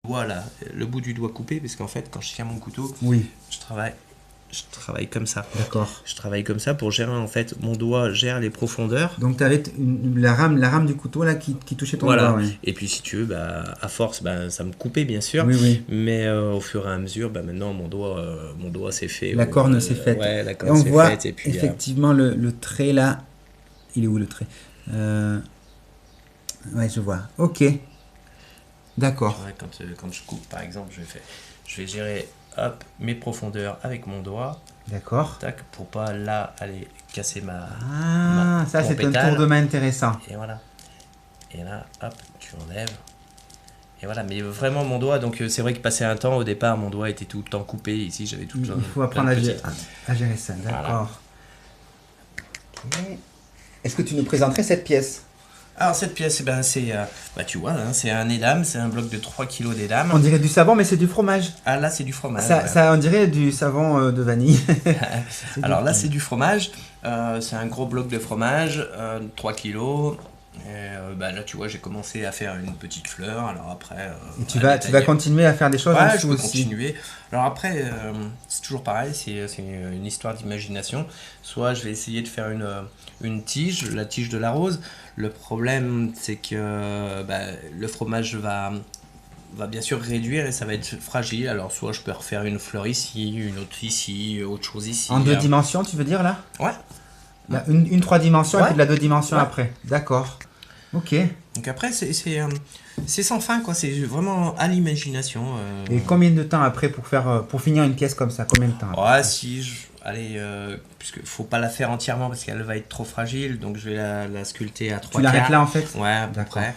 doigt là, le bout du doigt coupé, parce qu'en fait, quand je tiens mon couteau, Oui, je travaille comme ça. d'accord. Je travaille comme ça pour gérer, en fait, mon doigt gère les profondeurs. Donc tu avais la rame du couteau là qui touchait ton doigt, Voilà. oui. Et puis si tu veux, à force, ça me coupait bien sûr. Oui, oui. Mais au fur et à mesure, maintenant mon doigt s'est fait. La corne s'est faite. Ouais, la Et corne on s'est voit faite. Et puis, effectivement le trait là. Il est où le trait? Ouais, je vois. Ok, tu d'accord. vois, quand je coupe, par exemple, je vais gérer hop, mes profondeurs avec mon doigt. D'accord. Tac, pour pas là aller casser Ah, ça mon c'est un pétale. tour de main intéressant. Et voilà. Et là, hop, tu enlèves. Et voilà, mais vraiment mon doigt, donc c'est vrai que passé un temps, au départ, mon doigt était tout le temps coupé. Ici, j'avais tout le temps. Il faut plein apprendre de à petites- gérer ça, Voilà. d'accord. Ok. Est-ce que tu nous présenterais cette pièce? Alors, cette pièce, c'est, tu vois, hein, c'est un édame, c'est un bloc de 3 kilos d'édame. On dirait du savon, mais c'est du fromage. Ah, là, c'est du fromage. Ça, ouais. ça, on dirait du savon de vanille. Alors là, c'est du fromage. C'est un gros bloc de fromage, 3 kilos. Et, là, tu vois, j'ai commencé à faire une petite fleur. Alors après, Et tu à vas détailler. continuer à faire des choses en Ouais, je dessous peux aussi. continuer. Alors après, c'est toujours pareil, c'est une histoire d'imagination. Soit je vais essayer de faire une tige, la tige de la rose. Le problème, c'est que le fromage va bien sûr réduire et ça va être fragile. Alors soit je peux refaire une fleur ici, une autre ici, autre chose ici. En 2 dimensions, tu veux dire là? Ouais. Là, une 3 dimensions et Ouais. puis de la 2 dimensions Ouais. après. D'accord. Ok. Donc après, c'est sans fin, quoi. C'est vraiment à l'imagination. Et combien de temps après pour finir une pièce comme ça? Combien de temps après? Ouais, allez, puisque faut pas la faire entièrement parce qu'elle va être trop fragile, donc je vais la sculpter à 3 Tu l'arrêtes quarts. là en fait? Ouais, à peu D'accord. près.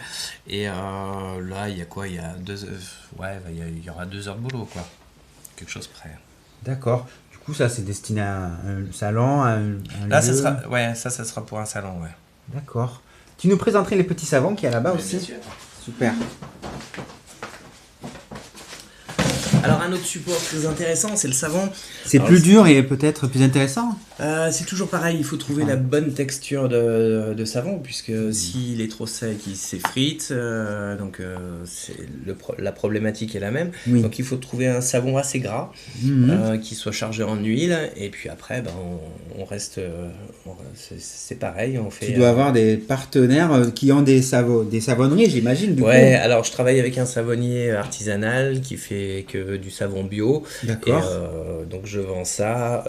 Et là, il y a quoi? Il y a 2 ouais, il y aura 2 heures de boulot, quoi. Quelque chose près. D'accord. Du coup, ça c'est destiné à un salon, à un Là, lieu. ça sera pour un salon, ouais. D'accord. Tu nous présenterais les petits savons qu'il y a là-bas aussi? Bien sûr. Super. Alors un autre support très intéressant, c'est le savon. C'est Alors, plus dur et peut-être plus intéressant. C'est toujours pareil, il faut trouver la bonne texture de savon, puisque s'il est trop sec, il s'effrite, la problématique est la même. Oui. Donc il faut trouver un savon assez gras, Mhm. qui soit chargé en huile, et puis après, on reste, c'est pareil, on fait... Tu dois avoir des partenaires qui ont des savonneries, j'imagine, du Ouais, coup. alors je travaille avec un savonnier artisanal qui fait que du savon bio. D'accord. Et donc je vends ça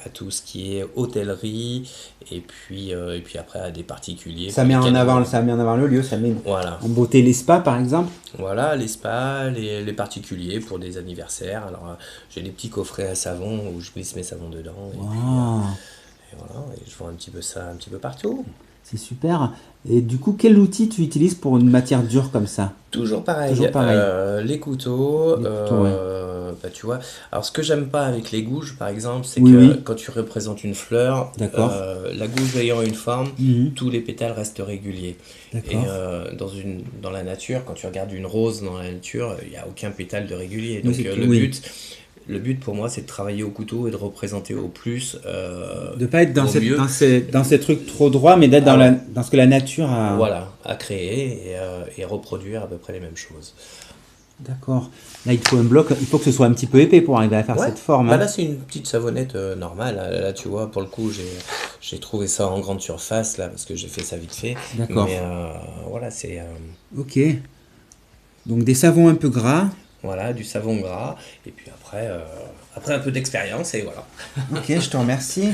à tout ce qui est hôtellerie et puis après à des particuliers. Ça pour met en lesquels avant, on- ça met en avant le lieu, ça met Voilà, en beauté les spas, par exemple. voilà les spas, les particuliers pour des anniversaires. Alors j'ai des petits coffrets à savon où je glisse mes savons dedans Ah, et voilà, et je vends un petit peu ça un petit peu partout. c'est super. Et du coup, quel outil tu utilises pour une matière dure comme ça? Toujours pareil, Toujours pareil. les couteaux, Les couteaux, tu vois. Alors ce que j'aime pas avec les gouges par exemple, c'est Oui, que oui. quand tu représentes une fleur, D'accord. la gouge ayant une forme, Mhm. tous les pétales restent réguliers. Et D'accord. dans la nature, quand tu regardes une rose dans la nature, il n'y a aucun pétale de régulier. Oui, Donc c'est tout, oui. le but pour moi, c'est de travailler au couteau et de représenter au plus, De pas être dans, au mieux. dans ces trucs trop droits, mais d'être Ah ouais. dans ce que la nature a. Voilà, à créer et reproduire à peu près les mêmes choses. D'accord. Là, il te faut un bloc. Il faut que ce soit un petit peu épais pour arriver à faire Ouais. cette forme. Bah Hein. là, c'est une petite savonnette normale. Là, tu vois, pour le coup, j'ai trouvé ça en grande surface, là, parce que j'ai fait ça vite fait. D'accord. Mais voilà, c'est Ok. Donc des savons un peu gras. voilà, du savon gras. Et puis après un peu d'expérience, et voilà. Ok, je te remercie.